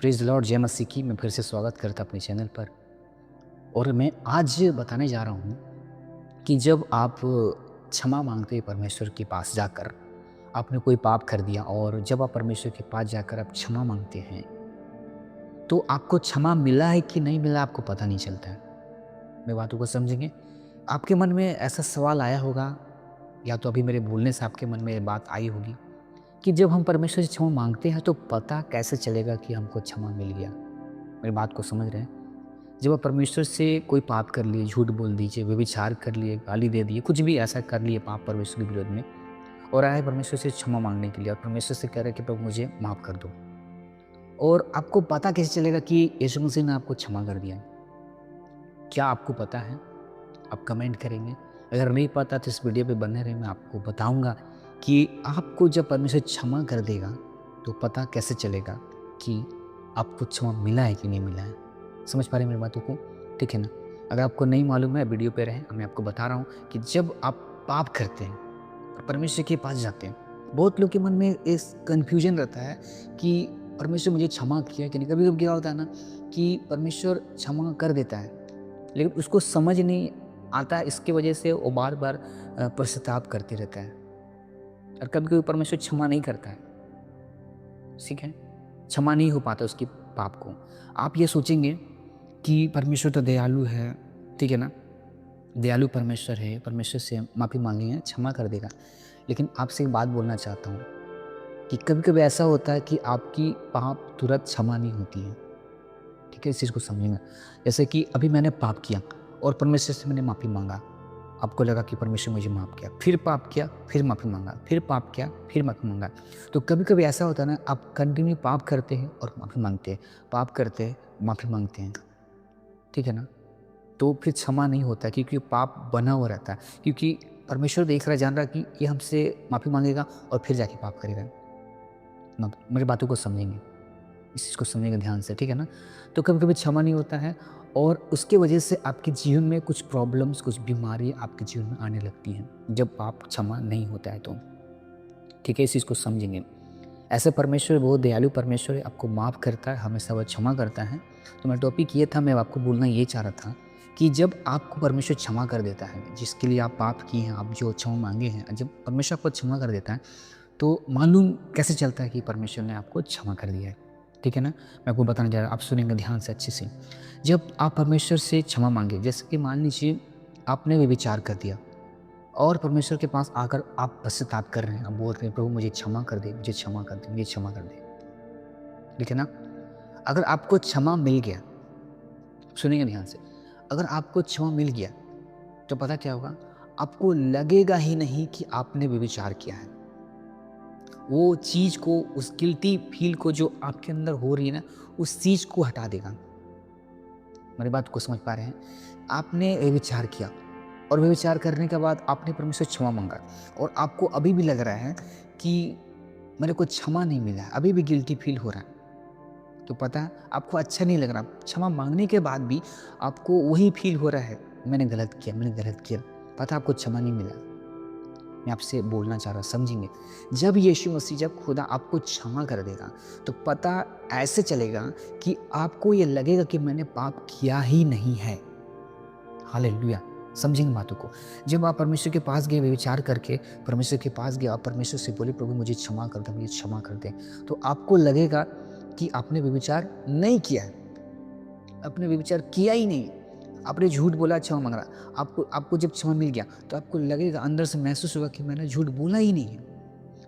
Praise the Lord, जय मसीह की। मैं फिर से स्वागत करता अपने चैनल पर। और मैं आज बताने जा रहा हूँ कि जब आप क्षमा मांगते हैं परमेश्वर के पास जाकर, आपने कोई पाप कर दिया और जब आप परमेश्वर के पास जाकर आप क्षमा मांगते हैं, तो आपको क्षमा मिला है कि नहीं मिला आपको पता नहीं चलता है। मेरी बातों को समझेंगे? आपके मन में ऐसा सवाल आया होगा, या तो अभी मेरे बोलने से आपके मन में ये बात आई होगी कि जब हम परमेश्वर से क्षमा मांगते हैं तो पता कैसे चलेगा कि हमको क्षमा मिल गया? मेरी बात को समझ रहे हैं? जब आप परमेश्वर से कोई पाप कर लिए, झूठ बोल दीजिए, व्यभिचार कर लिए, गाली दे दिए, कुछ भी ऐसा कर लिए पाप परमेश्वर के विरोध में, और आए परमेश्वर से क्षमा मांगने के लिए और परमेश्वर से कह रहे हैं कि प्रभु मुझे माफ़ कर दो, और आपको पता कैसे चलेगा कि यीशु मसीह ने आपको क्षमा कर दिया है? क्या आपको पता है? आप कमेंट करेंगे। अगर नहीं पता तो इस वीडियो पे बने रहिए, मैं आपको बताऊंगा कि आपको जब परमेश्वर क्षमा कर देगा तो पता कैसे चलेगा कि आपको क्षमा मिला है कि नहीं मिला है। समझ पा रहे हैं मेरी बातों को? ठीक है ना? अगर आपको नहीं मालूम है, वीडियो पे रहें। मैं आपको बता रहा हूँ कि जब आप पाप करते हैं और परमेश्वर के पास जाते हैं, बहुत लोग के मन में इस कन्फ्यूजन रहता है कि परमेश्वर मुझे क्षमा किया कि नहीं। कभी कभी क्या होता है ना कि परमेश्वर क्षमा कर देता है, लेकिन उसको समझ नहीं आता है, इसकी वजह से वो बार-बार पश्चाताप करते रहता है, और कभी-कभी परमेश्वर क्षमा नहीं करता है, ठीक है? क्षमा नहीं हो पाता उसकी पाप को। आप ये सोचेंगे कि परमेश्वर तो दयालु है, ठीक है ना? दयालु परमेश्वर है, परमेश्वर से माफ़ी माँगेंगे, क्षमा कर देगा। लेकिन आपसे एक बात बोलना चाहता हूँ कि कभी-कभी ऐसा होता है कि आपकी पाप तुरंत क्षमा नहीं होती है, ठीक है? इस चीज़ को समझिएगा। जैसे कि अभी मैंने पाप किया और परमेश्वर से मैंने माफ़ी माँगा। आपको लगा कि परमेश्वर मुझे माफ़ किया, फिर पाप किया, फिर माफ़ी माँगा, फिर पाप किया, फिर माफ़ी माँगा। तो कभी-कभी ऐसा होता है ना, आप कंटिन्यू पाप करते हैं और माफ़ी माँगते हैं, पाप करते हैं, माफ़ी माँगते हैं, ठीक है ना? तो फिर क्षमा नहीं होता है, क्योंकि पाप बना हुआ रहता है। क्योंकि परमेश्वर देख रहा है, जान रहा है कि ये हमसे माफ़ी माँगेगा और फिर जाके पाप करेगा। मेरी बातों को समझेंगे, इस चीज़ को समझिएगा ध्यान से, ठीक है ना? तो कभी-कभी क्षमा नहीं होता है और उसके वजह से आपके जीवन में कुछ प्रॉब्लम्स, कुछ बीमारी आपके जीवन में आने लगती हैं, जब पाप क्षमा नहीं होता है तो, ठीक है? इस चीज़ को समझेंगे। ऐसे परमेश्वर बहुत दयालु परमेश्वर है, आपको माफ़ करता है, हमेशा वो क्षमा करता है। तो मेरा टॉपिक ये था, मैं आपको बोलना ये चाह रहा था कि जब आपको परमेश्वर क्षमा कर देता है, जिसके लिए आप पाप किए हैं, आप जो क्षमा माँगे हैं, जब परमेश्वर आपको क्षमा कर देता है, तो मालूम कैसे चलता है कि परमेश्वर ने आपको क्षमा कर दिया है? ठीक है ना? मैं आपको बताने जा रहा हूँ, आप सुनेंगे ध्यान से अच्छे से। जब आप परमेश्वर से क्षमा माँगे, जैसे कि मान लीजिए आपने व्यभिचार कर दिया और परमेश्वर के पास आकर आप पश्चाताप कर रहे हैं, आप बोल रहे हैं, प्रभु मुझे क्षमा कर दे, मुझे क्षमा कर दे, मुझे क्षमा कर दे। ठीक है ना? अगर आपको क्षमा मिल गया, सुनिए ध्यान से, अगर आपको क्षमा मिल गया, तो पता क्या होगा? आपको लगेगा ही नहीं कि आपने व्यभिचार किया है। वो चीज़ को, उस गिल्टी फ़ील को जो आपके अंदर हो रही है ना, उस चीज़ को हटा देगा। मेरी बात को समझ पा रहे हैं? आपने व्यभिचार किया और व्यभिचार करने के बाद आपने परमेश्वर से क्षमा माँगा, और आपको अभी भी लग रहा है कि मेरे को क्षमा नहीं मिला है, अभी भी गिल्टी फ़ील हो रहा है। तो पता है, आपको अच्छा नहीं लग रहा। क्षमा माँगने के बाद भी आपको वही फ़ील हो रहा है, मैंने गलत किया, मैंने गलत किया। पता है आपको क्षमा नहीं मिला। मैं आपसे बोलना चाह रहा, समझेंगे? जब यीशु मसीह, जब खुदा आपको क्षमा कर देगा, तो पता ऐसे चलेगा कि आपको ये लगेगा कि मैंने पाप किया ही नहीं है। हालेलुया! समझेंगे बातों को? जब आप परमेश्वर के पास गए व्यभिचार करके, परमेश्वर के पास गए, आप परमेश्वर से बोले, प्रभु मुझे क्षमा कर दे, मुझे क्षमा कर दे, तो आपको लगेगा कि आपने व्यभिचार नहीं किया है, आपने व्यभिचार किया ही नहीं। आपने झूठ बोला, क्षमा माँग रहा। आपको आपको जब क्षमा मिल गया, तो आपको लगेगा, अंदर से महसूस होगा कि मैंने झूठ बोला ही नहीं है।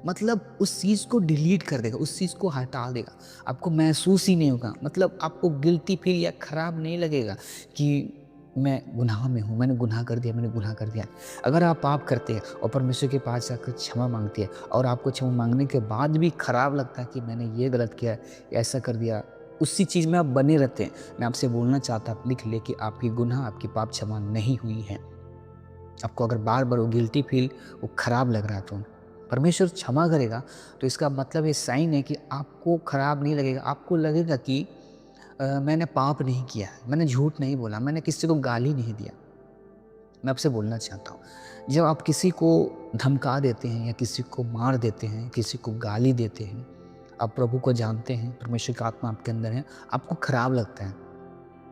मतलब उस चीज़ को डिलीट कर देगा, उस चीज़ को हटा देगा। आपको महसूस ही नहीं होगा, मतलब आपको गिल्टी फ़ील या खराब नहीं लगेगा कि मैं गुनाह में हूँ, मैंने गुनाह कर दिया, मैंने गुनाह कर दिया। अगर आप पाप करते हैं और परमेश्वर के पास जाकर क्षमा माँगते हैं, और आपको क्षमा माँगने के बाद भी खराब लगता है कि मैंने ये गलत किया, ऐसा कर दिया, उसी चीज़ में आप बने रहते हैं, मैं आपसे बोलना चाहता हूँ, लिख ले कि आपकी गुनाह, आपकी पाप क्षमा नहीं हुई है। आपको अगर बार-बार वो गिल्टी फ़ील, वो खराब लग रहा है, तो परमेश्वर क्षमा करेगा, तो इसका मतलब ये साइन है कि आपको खराब नहीं लगेगा। आपको लगेगा कि मैंने पाप नहीं किया है, मैंने झूठ नहीं बोला, मैंने किसी को गाली नहीं दिया। मैं आपसे बोलना चाहता हूँ, जब आप किसी को धमका देते हैं या किसी को मार देते हैं, किसी को गाली देते हैं, आप प्रभु को जानते हैं, परमेश्वर की आत्मा आपके अंदर है, आपको खराब लगता है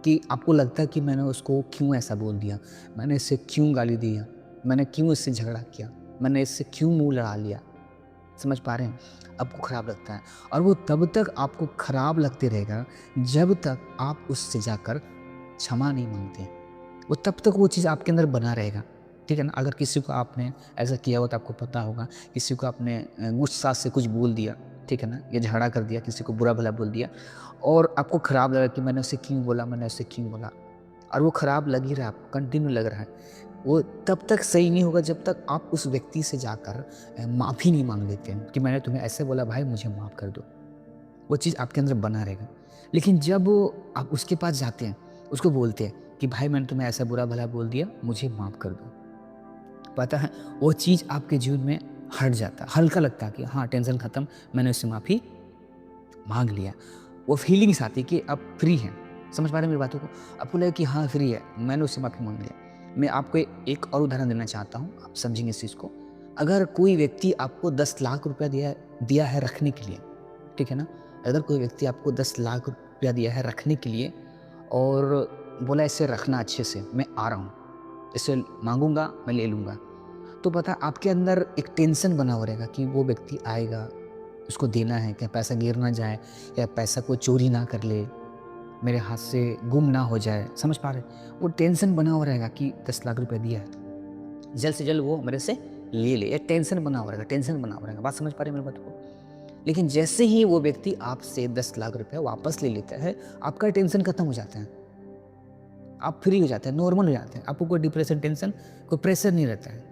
कि आपको लगता है कि मैंने उसको क्यों ऐसा बोल दिया, मैंने इससे क्यों गाली दिया, मैंने क्यों इससे झगड़ा किया, मैंने इससे क्यों मुँह लड़ा लिया। समझ पा रहे हैं? आपको खराब लगता है और वो तब तक आपको खराब लगते रहेगा जब तक आप उससे जाकर क्षमा नहीं माँगते। वो तब तक वो चीज़ आपके अंदर बना रहेगा, ठीक है ना? अगर किसी को आपने ऐसा किया हो तो आपको पता होगा, किसी को आपने गुस्सा से कुछ बोल दिया, ठीक है ना? या झगड़ा कर दिया, किसी को बुरा-भला बोल दिया और आपको खराब लगा कि मैंने उसे क्यों बोला, मैंने उसे क्यों बोला और वो खराब लग ही रहा है आपको, कंटिन्यू लग रहा है। वो तब तक सही नहीं होगा जब तक आप उस व्यक्ति से जाकर माफ़ी नहीं माँग लेते हैं कि मैंने तुम्हें ऐसे बोला भाई मुझे माफ़ कर दो। वो चीज़ आपके अंदर बना रहेगा। लेकिन जब आप उसके पास जाते हैं, उसको बोलते हैं कि भाई मैंने तुम्हें ऐसा बुरा-भला बोल दिया, मुझे माफ़ कर दो। पता है वो चीज़ आपके जीवन में हट जाता है, हल्का लगता है कि हाँ टेंशन खत्म, मैंने उससे माफ़ी माँग लिया। वो फीलिंग्स आती है कि अब फ्री हैं। समझ पा रहे हैं मेरी बातों को? आपको लगे कि हाँ फ्री है, मैंने उससे माफ़ी माँग लिया। मैं आपको एक और उदाहरण देना चाहता हूँ, आप समझेंगे इस चीज़ को। अगर कोई व्यक्ति आपको 10 लाख रुपया दिया है रखने के लिए, ठीक है ना? अगर कोई व्यक्ति आपको 10 लाख रुपया दिया है रखने के लिए और बोला इसे रखना अच्छे से, मैं आ रहा हूँ, इसे माँगूँगा, मैं ले लूँगा। तो पता है आपके अंदर एक टेंशन बना हुआ रहेगा कि वो व्यक्ति आएगा, उसको देना है, कहीं पैसा गिर ना जाए या पैसा कोई चोरी ना कर ले, मेरे हाथ से गुम ना हो जाए। समझ पा रहे हैं? वो टेंशन बना हुआ रहेगा कि 10 लाख रुपए दिया है, जल्द से जल्द वो मेरे से ले ले। ये टेंशन बना हुआ रहेगा, टेंशन बना हुआ रहेगा। बात समझ पा रहे हैं मेरी बात को? लेकिन जैसे ही वो व्यक्ति आपसे 10 लाख रुपए वापस ले लेता है, आपका टेंशन खत्म हो जाता है। आप फ्री हो जाते हैं, नॉर्मल हो जाते हैं। आपको कोई डिप्रेशन, टेंशन, कोई प्रेशर नहीं रहता है।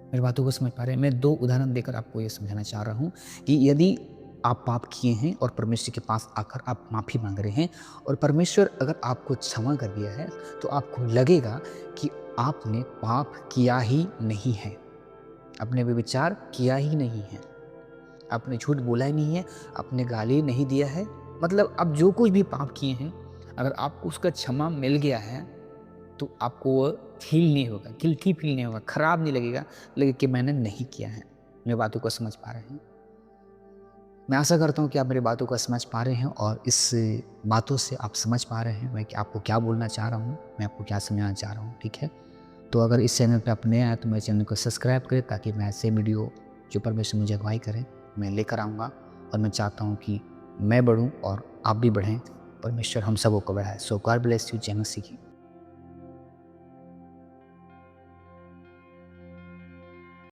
मेरी बातों को समझ पा रहे हैं? मैं 2 उदाहरण देकर आपको ये समझाना चाह रहा हूँ कि यदि आप पाप किए हैं और परमेश्वर के पास आकर आप माफ़ी माँग रहे हैं और परमेश्वर अगर आपको क्षमा कर दिया है, तो आपको लगेगा कि आपने पाप किया ही नहीं है। आपने व्यभिचार किया ही नहीं है। आपने झूठ बोला ही नहीं है, आपने गाली नहीं दिया है। मतलब आप जो कुछ भी पाप किए हैं, अगर आपको उसका क्षमा मिल गया है तो आपको वो फ़ील नहीं होगा, गिल्टी फ़ील नहीं होगा, खराब नहीं लगेगा, लगेगा कि मैंने नहीं किया है। मेरी बातों को समझ पा रहे हैं? मैं आशा करता हूँ कि आप मेरी बातों को समझ पा रहे हैं और इस बातों से आप समझ पा रहे हैं मैं कि आपको क्या बोलना चाह रहा हूँ, मैं आपको क्या समझाना चाह रहा हूँ, ठीक है? तो अगर इस चैनल पे आप नए आए तो मेरे चैनल को सब्सक्राइब करें ताकि मैं ऐसे वीडियो जो परमेश्वर मुझे अगुवाई करें, मैं लेकर आऊँगा और मैं चाहता हूँ कि मैं बढ़ूँ और आप भी बढ़ें, परमेश्वर हम सबको बढ़ाए। सो गॉड ब्लेस यू, जय मसीह की।